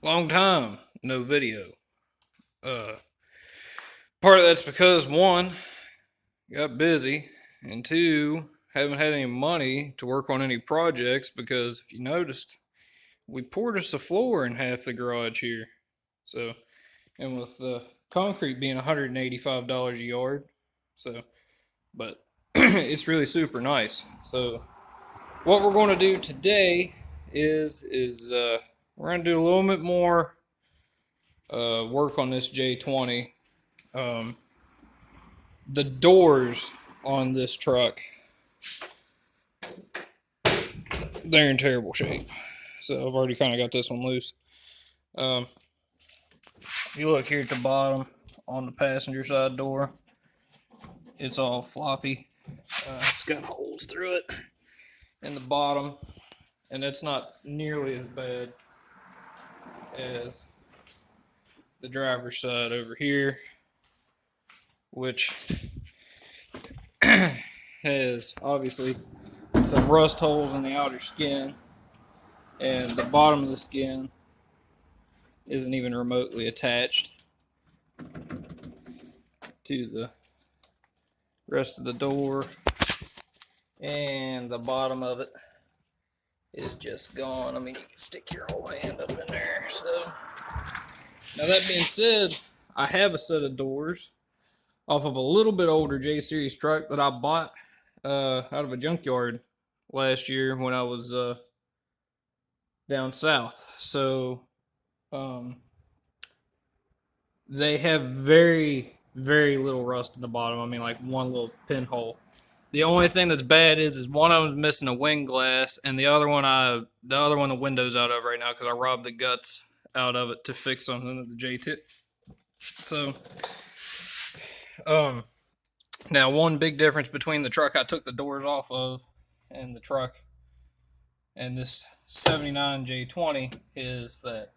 Long time, no video. Uh, Part of that's because one, got busy, and two, haven't had any money to work on any projects because if you noticed, we poured us a floor in half the garage here. So, and with the concrete being $185 a yard, so, but it's really super nice. So, what we're going to do today is we're going to do a little bit more work on this J20. Um, the doors on this truck, they're in terrible shape. So I've already kind of got this one loose. Um, if you look here at the bottom on the passenger side door, it's all floppy. It's got holes through it in the bottom, and it's not nearly as bad as the driver's side over here, which has obviously some rust holes in the outer skin, and the bottom of the skin isn't even remotely attached to the rest of the door, and the bottom of it is just gone. I mean, you can stick your whole hand up in there. So now that being said, I have a set of doors off of a little bit older J Series truck that I bought out of a junkyard last year when I was down south. So they have very little rust in the bottom. I mean, like one little pinhole. The only thing that's bad is one of them's missing a wing glass, and the window's out of right now because I robbed the guts out of it to fix something that the J tip. So, um, now one big difference between the truck I took the doors off of and the truck and this '79 J20 is that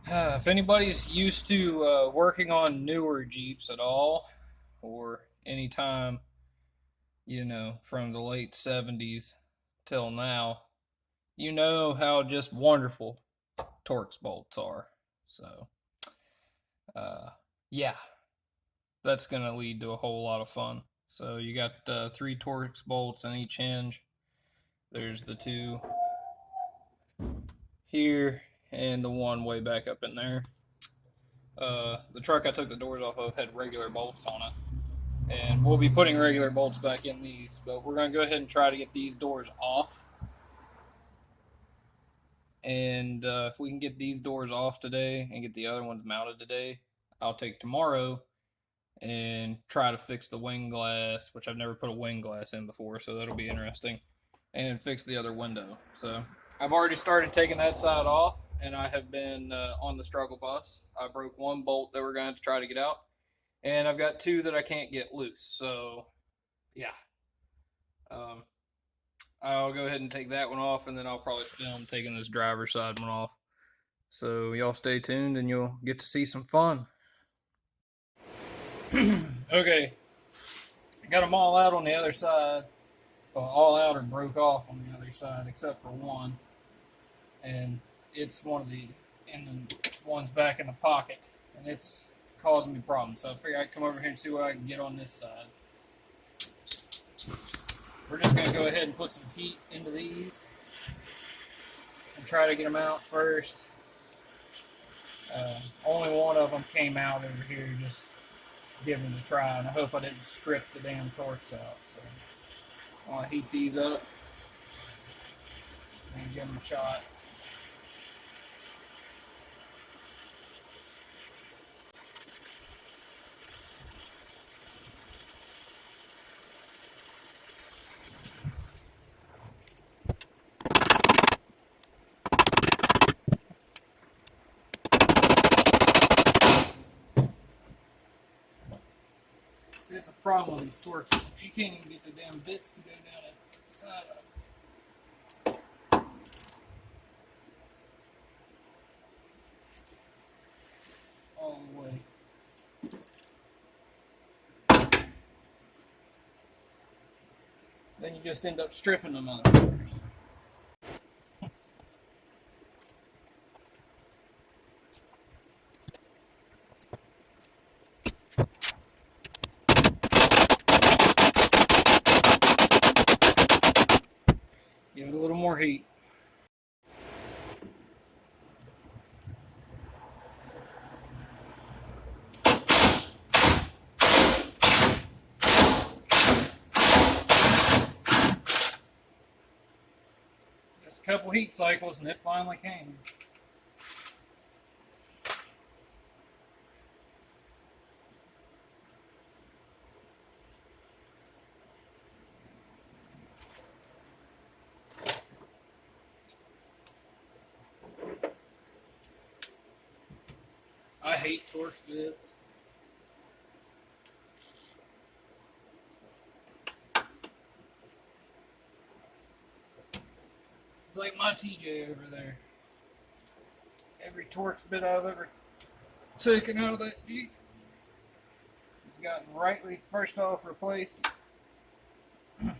if anybody's used to working on newer Jeeps at all, or any time, from the late '70s till now, you know how just wonderful torx bolts are. So, yeah, that's going to lead to a whole lot of fun. So, you got 3 torx bolts in each hinge. There's the 2 here and the one way back up in there. The truck I took the doors off of had regular bolts on it. And we'll be putting regular bolts back in these, but we're going to go ahead and try to get these doors off. And if we can get these doors off today and get the other ones mounted today, I'll take tomorrow and try to fix the wing glass, which I've never put a wing glass in before, so that'll be interesting, and fix the other window. So I've already started taking that side off, and I have been on the struggle bus. I broke one bolt that we're going to try to get out, and I've got 2 that I can't get loose. So yeah, I'll go ahead and take that one off, and then I'll probably film taking this driver's side one off. So y'all stay tuned, and you'll get to see some fun. Okay, I got them all out on the other side. Well, all out or broke off on the other side, except for one, and it's one of the ones back in the pocket, and it's causing me problems. So I figured I'd come over here and see what I can get on this side. We're just going to go ahead and put some heat into these and try to get them out first. Only one of them came out over here, just giving it a try, and I hope I didn't strip the damn torx out. So I want to heat these up and give them a shot. See, it's a problem with these torches. You can't even get the damn bits to go down the side of it. All the way. Then you just end up stripping them out. more heat. Just a couple heat cycles and it finally came. I hate torx bits. It's like my TJ over there. Every torx bit I've ever taken out of that Jeep has gotten rightly first off replaced with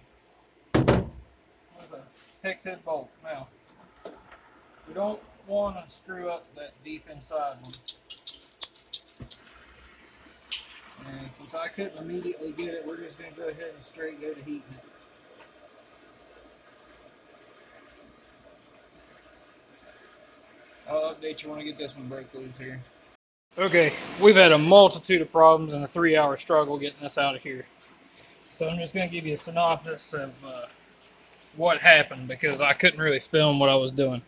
a hex head bolt. Now, we don't want to screw up that deep inside one. And since I couldn't immediately get it, we're just going to go ahead and straight go to heating it. I'll update you when I get this one break loose here. Okay, we've had a multitude of problems and a 3-hour struggle getting this out of here. So I'm just going to give you a synopsis of what happened because I couldn't really film what I was doing.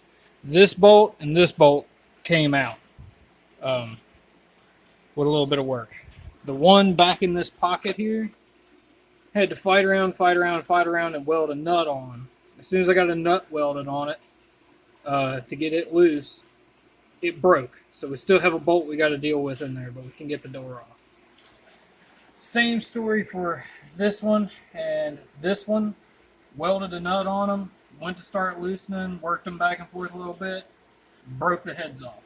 This bolt and this bolt came out with a little bit of work. The one back in this pocket here had to fight around, and weld a nut on. As soon as I got a nut welded on it to get it loose, it broke. So we still have a bolt we got to deal with in there, but we can get the door off. Same story for this one and this one. Welded a nut on them, went to start loosening, worked them back and forth a little bit, broke the heads off.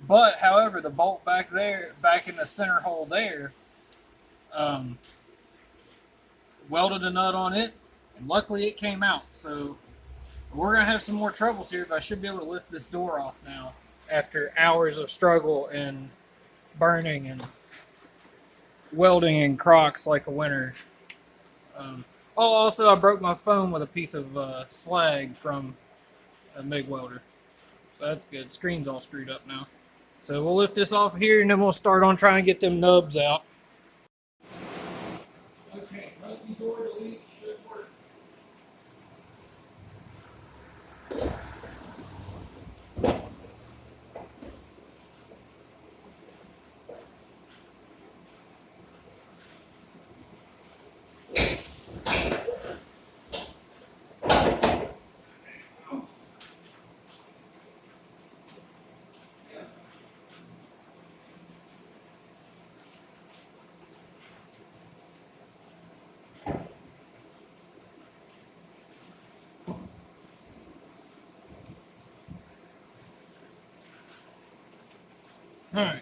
But, however, the bolt back there, back in the center hole there, welded a nut on it, and luckily it came out. So we're going to have some more troubles here, but I should be able to lift this door off now after hours of struggle and burning and welding in Crocs like a winner. Also, I broke my phone with a piece of slag from a MIG welder. So that's good. Screen's all screwed up now. So we'll lift this off here and then we'll start on trying to get them nubs out. Okay, rusty door delete should work. Alright,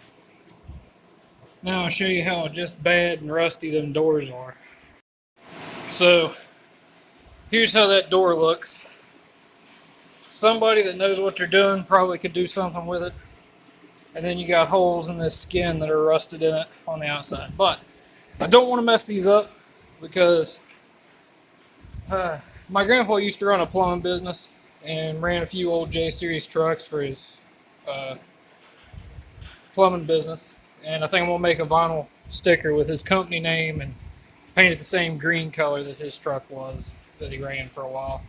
now I'll show you how just bad and rusty them doors are. So, here's how that door looks. Somebody that knows what they're doing probably could do something with it. And then you got holes in this skin that are rusted in it on the outside. But, I don't want to mess these up because my grandpa used to run a plumbing business and ran a few old J-Series trucks for his plumbing business, and I think I'm gonna make a vinyl sticker with his company name and paint it the same green color that his truck was that he ran for a while,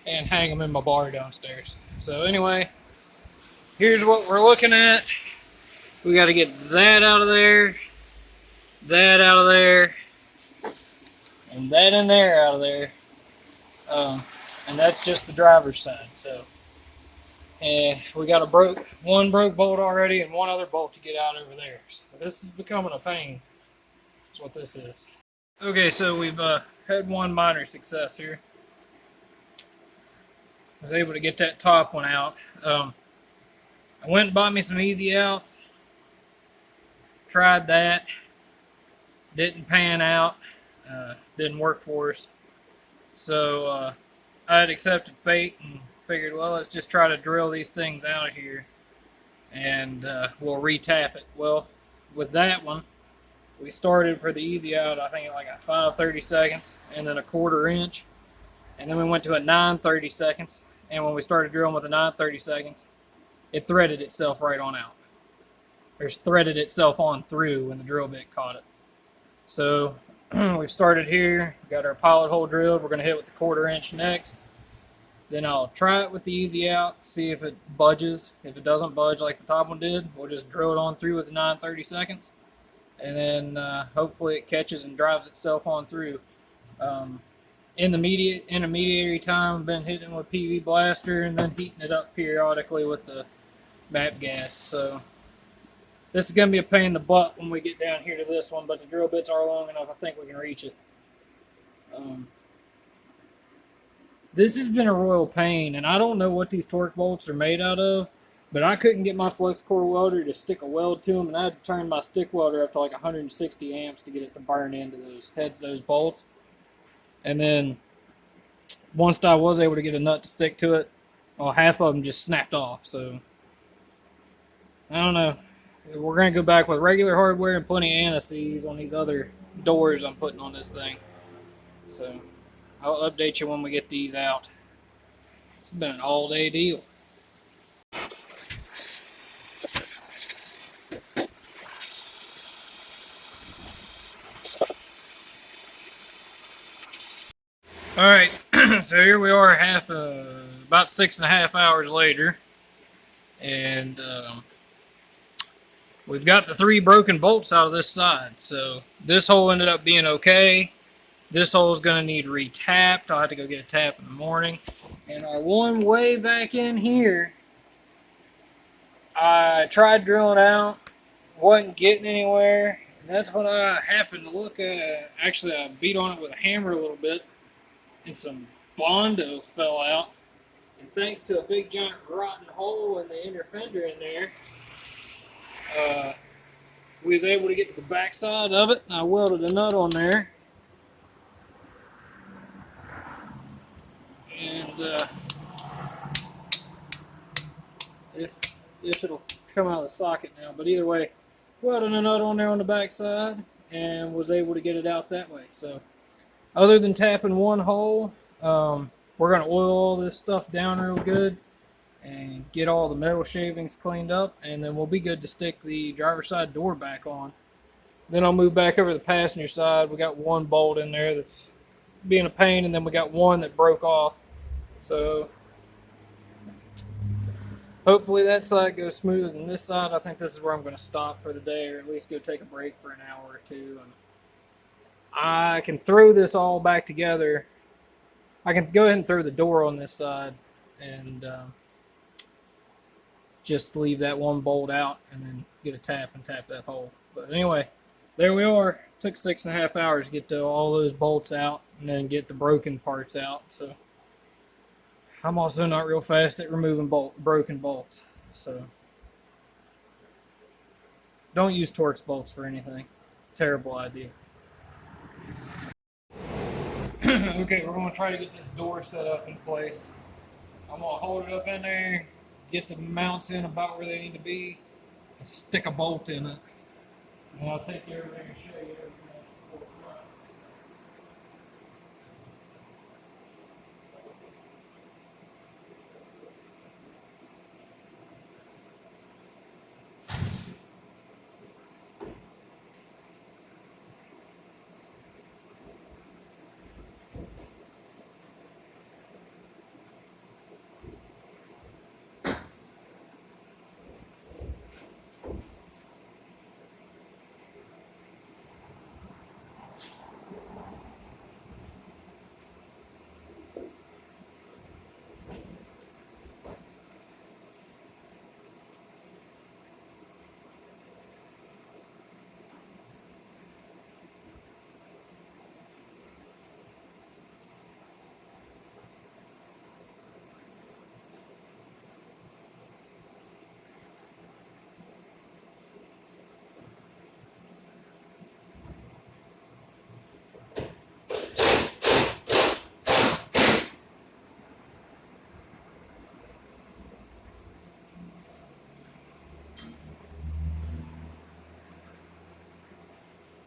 and hang them in my bar downstairs. So anyway, here's what we're looking at. We got to get that out of there, that out of there, and that in there out of there, and that's just the driver's side. So. And we got one broke bolt already and one other bolt to get out over there. So this is becoming a pain. That's what this is. Okay, so we've had one minor success here. I was able to get that top one out. I went and bought me some easy outs. Tried that. Didn't pan out. Didn't work for us. So I had accepted fate and figured, well, let's just try to drill these things out of here and we'll re-tap it. Well, with that one, we started for the easy out, I think like a 5/32 and then a 1/4 inch, and then we went to a 9/32, and when we started drilling with the 9/32, it threaded itself right on out. Or threaded itself on through when the drill bit caught it. So we've started here, got our pilot hole drilled. We're going to hit with the 1/4 inch next. Then I'll try it with the easy out, see if it budges. If it doesn't budge like the top one did, we'll just drill it on through with the 9/32, and then hopefully it catches and drives itself on through. In the intermediary time, I've been hitting with PV blaster and then heating it up periodically with the MAP gas. So this is going to be a pain in the butt when we get down here to this one, but the drill bits are long enough. I think we can reach it. This has been a royal pain, and I don't know what these torque bolts are made out of, but I couldn't get my flex core welder to stick a weld to them, and I had to turn my stick welder up to like 160 amps to get it to burn into those heads, those bolts. And then once I was able to get a nut to stick to it, well, half of them just snapped off. So I don't know. We're going to go back with regular hardware and plenty of anti-seize on these other doors I'm putting on this thing. So I'll update you when we get these out. It's been an all-day deal. All right, so here we are, about 6.5 hours later, and we've got the 3 broken bolts out of this side. So this hole ended up being okay. This hole is going to need re-tapped. I'll have to go get a tap in the morning. And our one way back in here, I tried drilling out, wasn't getting anywhere. And that's when I happened to look at, actually I beat on it with a hammer a little bit, and some Bondo fell out. And thanks to a big giant rotten hole in the inner fender in there, we was able to get to the back side of it, and I welded a nut on there. And if it'll come out of the socket now, but either way, welded a nut on there on the back side and was able to get it out that way. So other than tapping one hole, we're going to oil all this stuff down real good and get all the metal shavings cleaned up, and then we'll be good to stick the driver's side door back on. Then I'll move back over to the passenger side. We got one bolt in there that's being a pain, and then we got one that broke off. So hopefully that side goes smoother than this side. I think this is where I'm going to stop for the day, or at least go take a break for an hour or two. And I can throw this all back together. I can go ahead and throw the door on this side and just leave that one bolt out and then get a tap and tap that hole. But anyway, there we are. Took 6.5 hours to get all those bolts out and then get the broken parts out. So I'm also not real fast at removing broken bolts. So don't use Torx bolts for anything. It's a terrible idea. Okay, we're going to try to get this door set up in place. I'm going to hold it up in there, get the mounts in about where they need to be, and stick a bolt in it. And I'll take everything and show you everything.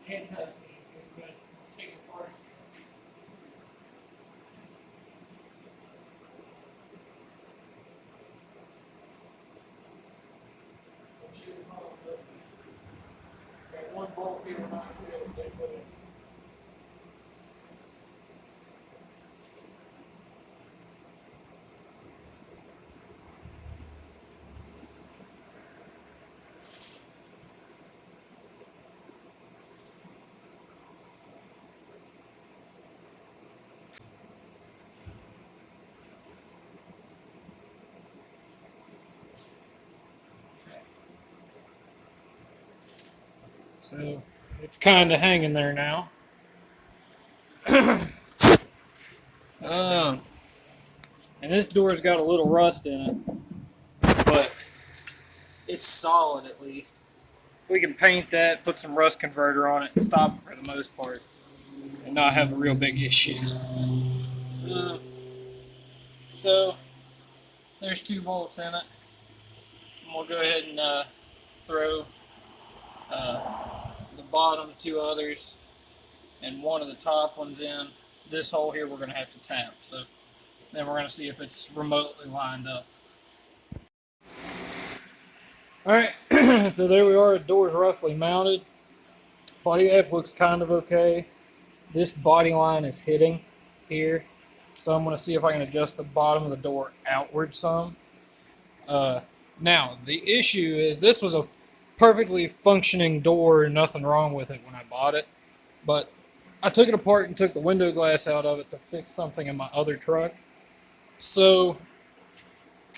Can't touch these. We're going to take it apart. bolt here will not be able to take with it. So it's kind of hanging there now. Um, and this door's got a little rust in it, but it's solid at least. We can paint that, put some rust converter on it, and stop it for the most part, and not have a real big issue. Uh, so there's 2 bolts in it. And we'll go ahead and throw the bottom 2 others and one of the top ones in. This hole here we're going to have to tap. So then we're going to see if it's remotely lined up. Alright, so there we are. The door's roughly mounted. Body app looks kind of okay. This body line is hitting here. So I'm going to see if I can adjust the bottom of the door outward some. Now, the issue is this was a perfectly functioning door, nothing wrong with it when I bought it. But I took it apart and took the window glass out of it to fix something in my other truck. So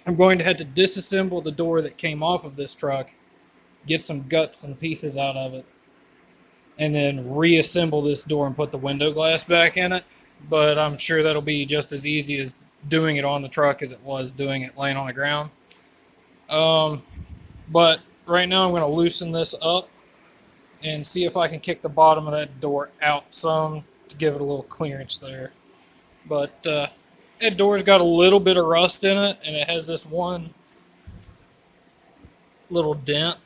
I'm going to have to disassemble the door that came off of this truck, get some guts and pieces out of it, and then reassemble this door and put the window glass back in it. But I'm sure that'll be just as easy as doing it on the truck as it was doing it laying on the ground. But right now I'm going to loosen this up and see if I can kick the bottom of that door out some to give it a little clearance there. But that door's got a little bit of rust in it, and it has this one little dent.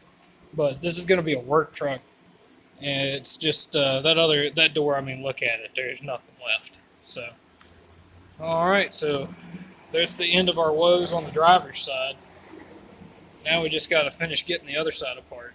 But this is going to be a work truck, and it's just that door. I mean, look at it. There's nothing left. So, all right. So that's the end of our woes on the driver's side. Now we just got to finish getting the other side apart.